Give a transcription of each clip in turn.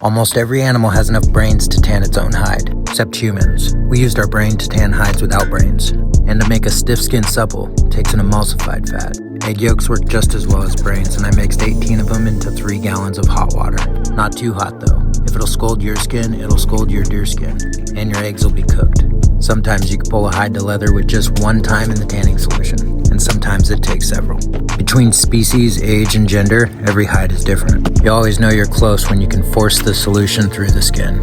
Almost every animal has enough brains to tan its own hide, except humans. We used our brain to tan hides without brains. And to make a stiff skin supple, takes an emulsified fat. Egg yolks work just as well as brains, and I mixed 18 of them into 3 gallons of hot water. Not too hot though. If it'll scald your skin, it'll scald your deer skin, and your eggs will be cooked. Sometimes you can pull a hide to leather with just one time in the tanning solution, and sometimes it takes several. Between species, age, and gender, every hide is different. You always know you're close when you can force the solution through the skin.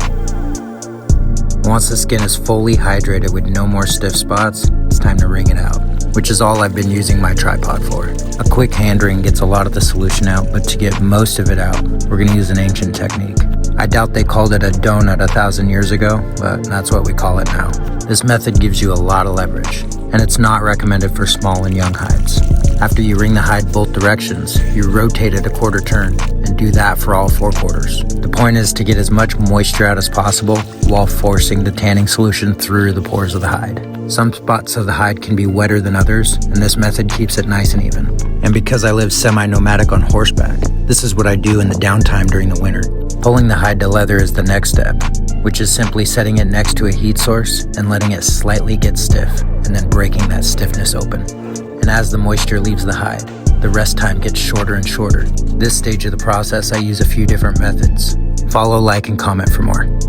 Once the skin is fully hydrated with no more stiff spots, it's time to wring it out, which is all I've been using my tripod for. A quick hand wring gets a lot of the solution out, but to get most of it out, we're going to use an ancient technique. I doubt they called it a donut 1,000 years ago, but that's what we call it now. This method gives you a lot of leverage, and it's not recommended for small and young hides. After you wring the hide both directions, you rotate it a quarter turn, and do that for all 4 quarters. The point is to get as much moisture out as possible while forcing the tanning solution through the pores of the hide. Some spots of the hide can be wetter than others, and this method keeps it nice and even. And because I live semi-nomadic on horseback, this is what I do in the downtime during the winter. Pulling the hide to leather is the next step, which is simply setting it next to a heat source and letting it slightly get stiff, and then breaking that stiffness open. And as the moisture leaves the hide, the rest time gets shorter and shorter. This stage of the process, I use a few different methods. Follow, like, and comment for more.